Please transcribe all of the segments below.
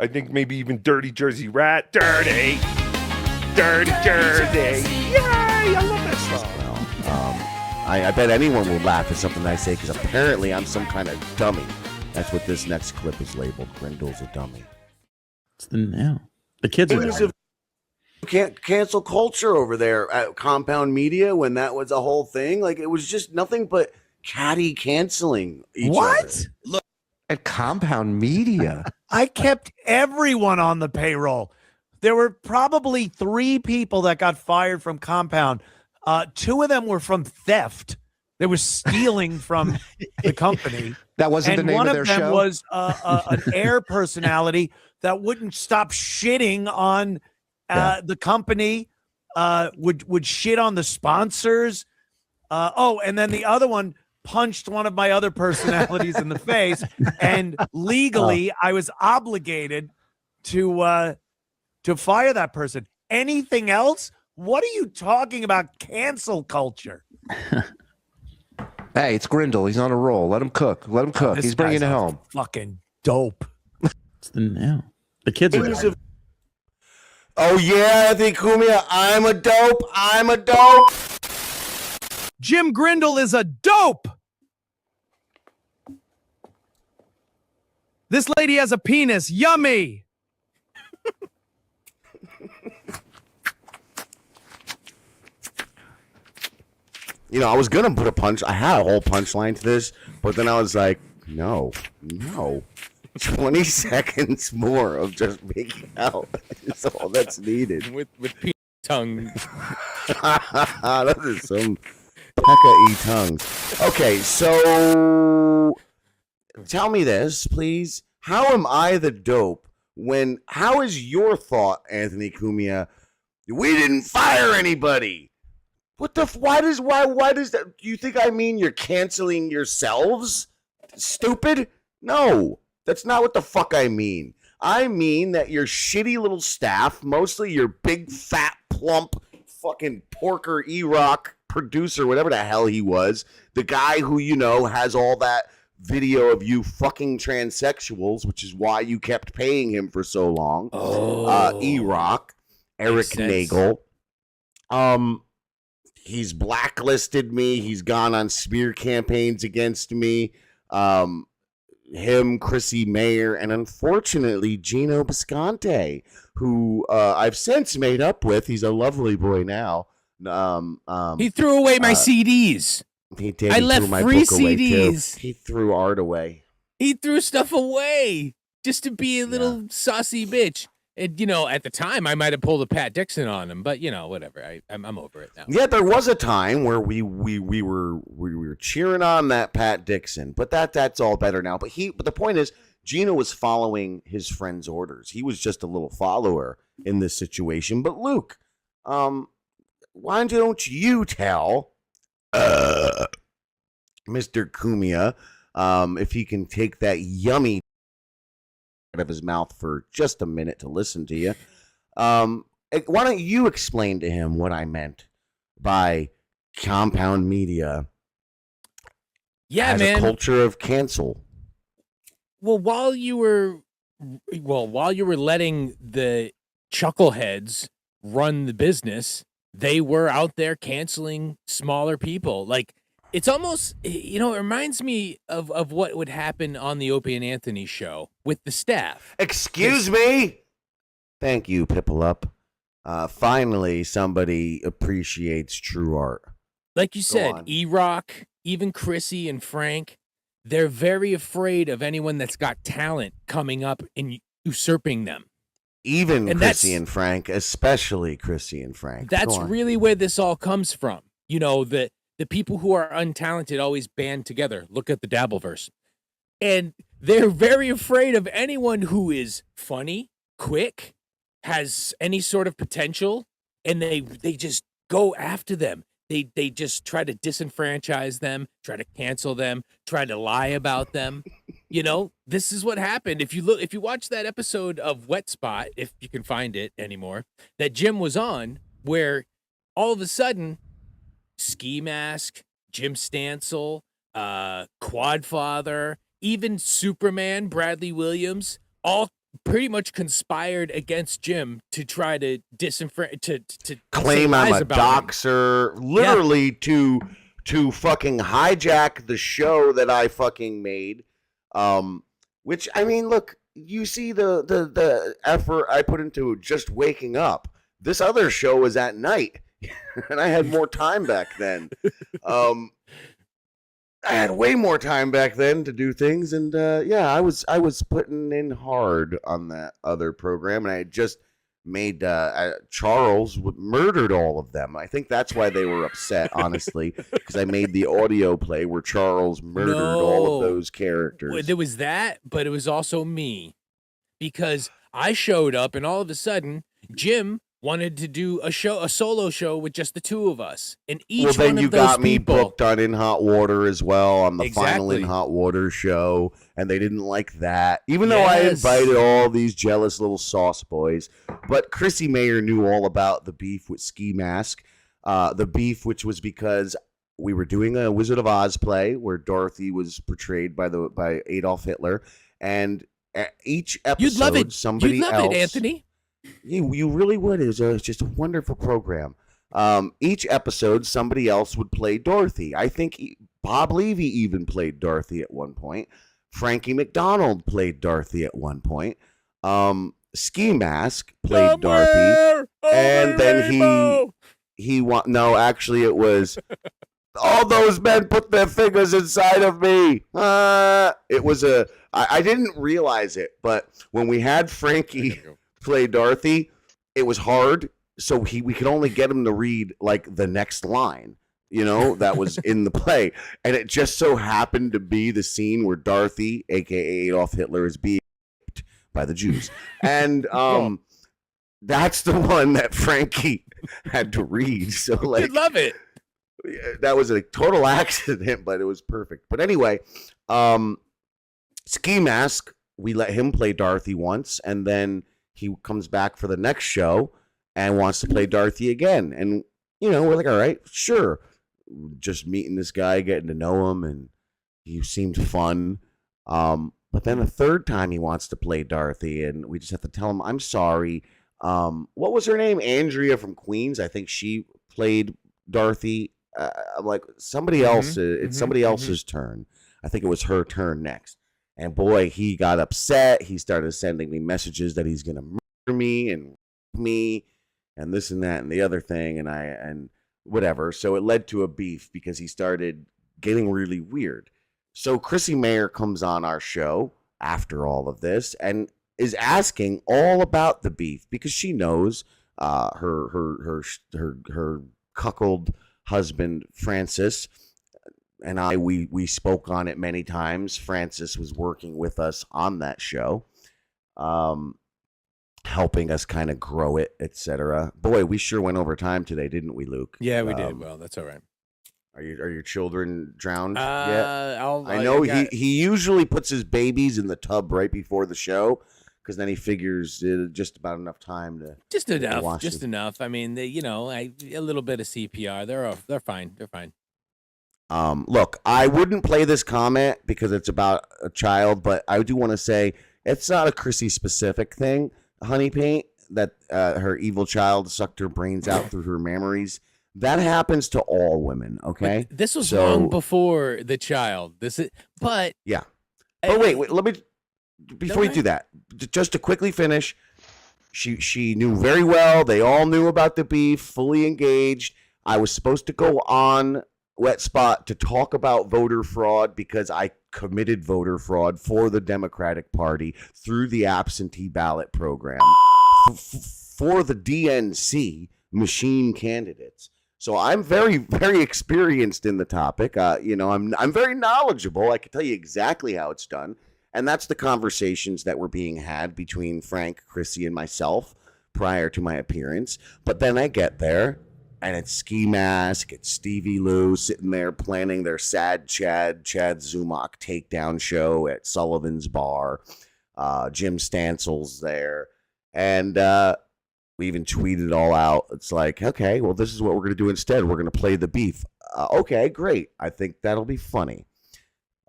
I think maybe even Dirty Jersey Rat. Dirty Jersey. Yay! I love that song. Well, I bet anyone will laugh at something I say because apparently I'm some kind of dummy. That's what this next clip is labeled. Grindle's a dummy. It's the kids are can't cancel culture over there at Compound Media when that was a whole thing. Like, it was just nothing but catty canceling each other. Look at Compound Media. I kept everyone on the payroll. There were probably 3 people that got fired from Compound. 2 of them were from theft. They were stealing from the company. That wasn't the name of their show? And one of them was an air personality that wouldn't stop shitting on the company, would shit on the sponsors. And then the other one punched one of my other personalities in the face, and legally I was obligated to fire that person. Anything else? What are you talking about? Cancel culture. Hey, it's Grindle. He's on a roll. Let him cook. He's bringing it home. Fucking dope. It's the kids are Oh yeah, I think Cumia. I'm a dope. Jim Grindle is a dope. This lady has a penis. Yummy. You know, I was gonna put a punch. I had a whole punchline to this, but then I was like, no. 20 seconds more of just making out is all that's needed. With penis tongue. That is some Pekka-y tongues. Okay, so tell me this, please. How am I the dope when, how is your thought, Anthony Cumia? We didn't fire anybody. What the, why does that, do you think I mean you're canceling yourselves? Stupid? No, that's not what the fuck I mean. I mean that your shitty little staff, mostly your big, fat, plump, fucking porker Erock producer, whatever the hell he was, the guy who, you know, has all that video of you fucking transsexuals, which is why you kept paying him for so long. Erock, Eric Nagel. He's blacklisted me. He's gone on smear campaigns against me. Him, Chrissy Mayr, and unfortunately Gino Bisconte, who I've since made up with. He's a lovely boy now. He threw away my CDs. He did. I left free CDs. He threw art away. He threw stuff away just to be a little saucy bitch. And, you know, at the time, I might have pulled a Pat Dixon on him, but, you know, whatever. I'm over it now. Yeah, there was a time where we were cheering on that Pat Dixon, but that's all better now. But the point is, Gino was following his friend's orders. He was just a little follower in this situation. But Luke, why don't you tell Mr. Cumia if he can take that yummy out of his mouth for just a minute to listen to you. Why don't you explain to him what I meant by Compound Media? Yeah, as man. A culture of cancel. Well, while you were letting the chuckleheads run the business, they were out there canceling smaller people. Like, it's almost, you know, it reminds me of what would happen on the Opie and Anthony show with the staff. Excuse me. Thank you, Pipple-Up. Finally, somebody appreciates true art. Like you said, Erock, even Chrissy and Frank, they're very afraid of anyone that's got talent coming up and usurping them. Even Chrissy and Frank, especially Chrissy and Frank. That's really where this all comes from. You know, the people who are untalented always band together. Look at the Dabbleverse. And they're very afraid of anyone who is funny, quick, has any sort of potential, and they just go after them. They just try to disenfranchise them, try to cancel them, try to lie about them. You know, this is what happened. If you watch that episode of Wet Spot, if you can find it anymore, that Jim was on, where all of a sudden Ski Mask, Jim Stansel, Quadfather, even Superman, Bradley Williams, all pretty much conspired against Jim to try to to Claim say I'm lies a about him. doxer, literally to fucking hijack the show that I fucking made. Which, I mean, look, you see the effort I put into just waking up. This other show was at night, and I had more time back then. I had way more time back then to do things, and yeah, I was putting in hard on that other program, and I had just made Charles murdered all of them. I think that's why they were upset, honestly, because I made the audio play where Charles murdered all of those characters. There was that, but it was also me, because I showed up, and all of a sudden, Jim wanted to do a solo show with just the two of us, and each then one you of those got me people, booked on In Hot Water as well, on the final Exactly. In Hot Water show, and they didn't like that, even though I Yes. invited all these jealous little sauce boys. But Chrissy Mayr knew all about the beef with Ski Mask, the beef which was because we were doing a Wizard of Oz play where Dorothy was portrayed by Adolf Hitler, and each episode you'd love it. somebody You'd love else. it, Anthony. You really would. It was just a wonderful program. Each episode, somebody else would play Dorothy. I think Bob Levy even played Dorothy at one point. Frankie McDonald played Dorothy at one point. Ski Mask played Dorothy, and then no, actually, it was all those men put their fingers inside of me. It was I didn't realize it, but when we had Frankie play Dorothy, it was hard, so we could only get him to read like the next line, that was in the play, and it just so happened to be the scene where Dorothy, aka Adolf Hitler, is being raped by the Jews, and that's the one that Frankie had to read. So like, You'd love it. that was a total accident, but it was perfect. But anyway, Ski Mask, we let him play Dorothy once, and then he comes back for the next show and wants to play Dorothy again. And, we're like, all right, sure. Just meeting this guy, getting to know him, and he seemed fun. But then the third time he wants to play Dorothy, and we just have to tell him, I'm sorry. What was her name? Andrea from Queens. I think she played Dorothy. I'm like, somebody else. It's somebody else's turn. I think it was her turn next. And boy, he got upset. He started sending me messages that he's going to murder me and this and that and the other thing. And whatever. So it led to a beef because he started getting really weird. So Chrissy Mayr comes on our show after all of this and is asking all about the beef because she knows her cuckold husband, Francis, and we spoke on it many times. Francis was working with us on that show, helping us kind of grow it, etc. Boy, we sure went over time today, didn't we, Luke? Yeah, we did. Well, that's all right. Are your children drowned yet? I know he usually puts his babies in the tub right before the show because then he figures just about enough time to just enough, wash just them. enough. I mean, a little bit of CPR. They're fine. They're fine. Look, I wouldn't play this comment because it's about a child, but I do want to say it's not a Chrissy specific thing, Honey Paint, that her evil child sucked her brains out through her memories. That happens to all women, okay? But this was long before the child. Yeah. But wait, let me, before you do that, just to quickly finish, she knew very well. They all knew about the beef, fully engaged. I was supposed to go on Wet Spot to talk about voter fraud because I committed voter fraud for the Democratic Party through the absentee ballot program for the DNC machine candidates. So I'm very, very experienced in the topic. I'm very knowledgeable. I can tell you exactly how it's done. And that's the conversations that were being had between Frank, Chrissy, and myself prior to my appearance. But then I get there, and it's Ski Mask, it's Stevie Lou sitting there planning their sad Chad Zumach takedown show at Sullivan's Bar. Jim Stansel's there. And we even tweeted it all out. It's like, okay, well, this is what we're going to do instead. We're going to play the beef. Okay, great. I think that'll be funny.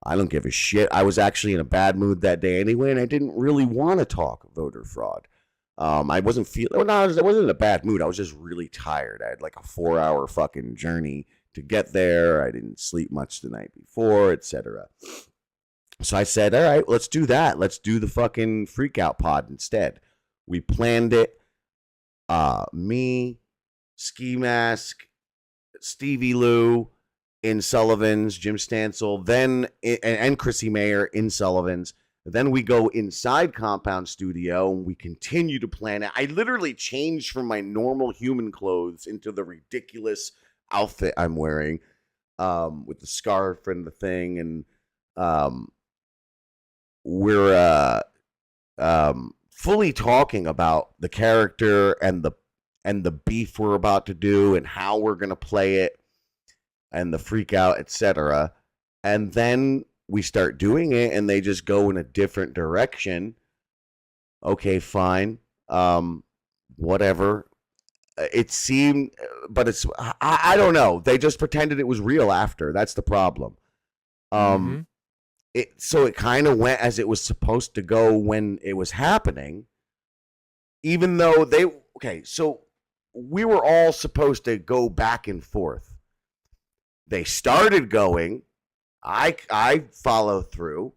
I don't give a shit. I was actually in a bad mood that day anyway, and I didn't really want to talk voter fraud. I wasn't feeling. I wasn't in a bad mood. I was just really tired. I had like a 4-hour fucking journey to get there. I didn't sleep much the night before, etc. So I said, all right, let's do that. Let's do the fucking freak out pod instead. We planned it. Me, Ski Mask, Stevie Lou in Sullivan's, Jim Stansel, then and Chrissy Mayr in Sullivan's. Then we go inside Compound Studio and we continue to plan it. I literally changed from my normal human clothes into the ridiculous outfit I'm wearing, with the scarf and the thing, and we're fully talking about the character and the beef we're about to do and how we're gonna play it and the freak out, etc. And then we start doing it and they just go in a different direction. Okay, fine. Whatever. It seemed, but it's, I don't know. They just pretended it was real after. That's the problem. So it kind of went as it was supposed to go when it was happening, even though so we were all supposed to go back and forth. They started going, I follow through,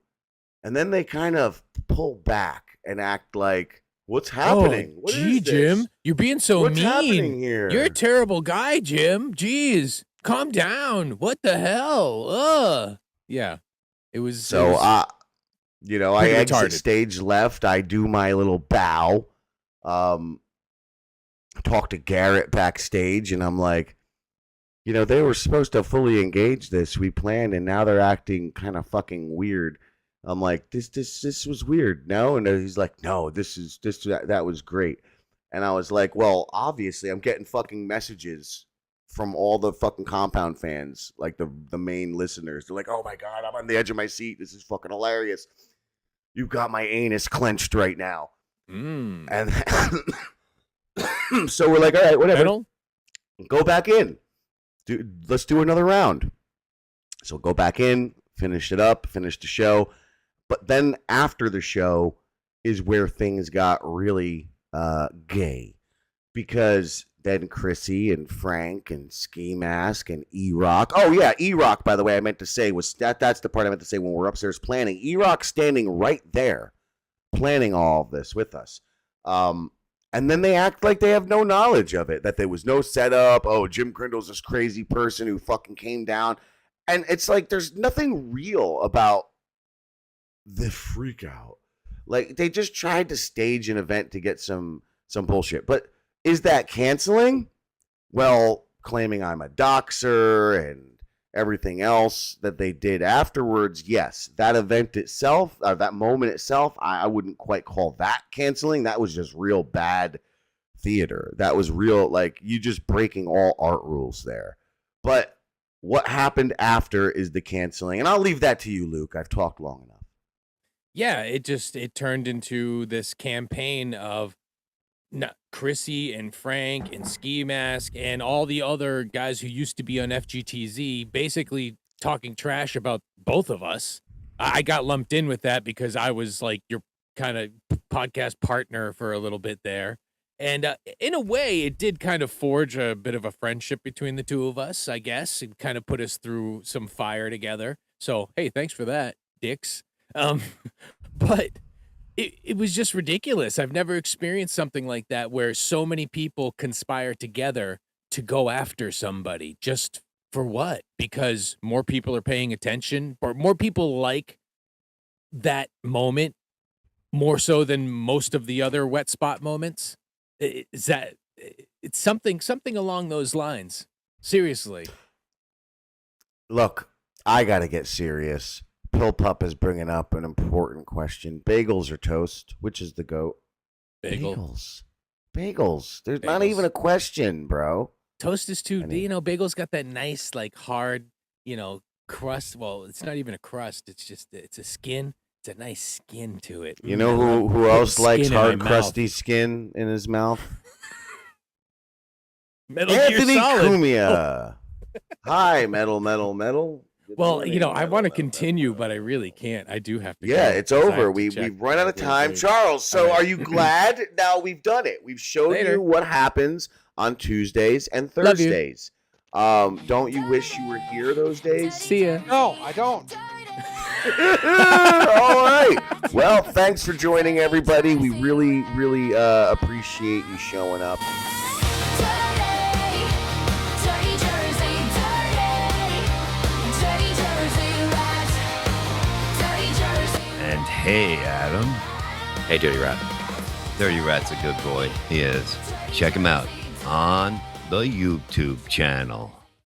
and then they kind of pull back and act like, what's happening? Oh, what gee, is this? Jim, you're being so What's mean. happening here? You're a terrible guy, Jim. Jeez, calm down. What the hell? Yeah, it was So, I pretty exit retarded. stage left. I do my little bow. Talk to Garrett backstage, and I'm like, they were supposed to fully engage this. We planned, and now they're acting kind of fucking weird. I'm like, this was weird. No, and he's like, no, that was great. And I was like, well, obviously, I'm getting fucking messages from all the fucking Compound fans, like the main listeners. They're like, oh my god, I'm on the edge of my seat. This is fucking hilarious. You've got my anus clenched right now. And so we're like, all right, whatever. Metal? Go back in. Let's do another round. So go back in, finish it up, finish the show. But then after the show is where things got really gay, because then Chrissy and Frank and Ski Mask and Erock. Oh yeah, Erock, by the way, I meant to say was that's the part I meant to say when we're upstairs planning. Erock standing right there, planning all of this with us. And then they act like they have no knowledge of it, that there was no setup. Oh, Jim Grindle's this crazy person who fucking came down. And it's like there's nothing real about the freak out. Like, they just tried to stage an event to get some bullshit. But is that canceling? Well, claiming I'm a doxer and everything else that they did afterwards, yes. That event itself, or that moment itself, I wouldn't quite call that canceling. That was just real bad theater. That was real, like, you just breaking all art rules there. But what happened after is the canceling. And I'll leave that to you, Luke. I've talked long enough. Yeah, it turned into this campaign of Chrissy and Frank and Ski Mask and all the other guys who used to be on FGTZ basically talking trash about both of us. I got lumped in with that because I was like your kind of podcast partner for a little bit there. And in a way, it did kind of forge a bit of a friendship between the two of us, I guess. It kind of put us through some fire together. So, hey, thanks for that, dicks. But it was just ridiculous. I've never experienced something like that where so many people conspire together to go after somebody. Just for what? Because more people are paying attention, or more people like that moment more so than most of the other wet spot moments. It's something along those lines. Seriously. Look, I got to get serious. Pill Pup is bringing up an important question. Bagels or toast? Which is the GOAT? Bagel. Bagels. There's not even a question, bro. Toast is too, Bagel's got that nice, like, hard, crust. Well, it's not even a crust. It's just, it's a skin. It's a nice skin to it. You know who else likes hard, crusty skin in his mouth? Metal Gear Anthony Solid. Cumia. Hi, Metal. Well, I want to continue, but I really can't. I do have to. Yeah, go it's 'cause I over. have to check We've run out of the time. date. Charles, so All right. are you glad now we've done it? We've showed Later. you what happens on Tuesdays and Love you. Thursdays. Don't you wish you were here those days? See ya. No, I don't. All right. Well, thanks for joining, everybody. We really, really appreciate you showing up. And hey, Adam. Hey, Dirty Rat. Dirty Rat's a good boy. He is. Check him out on the YouTube channel.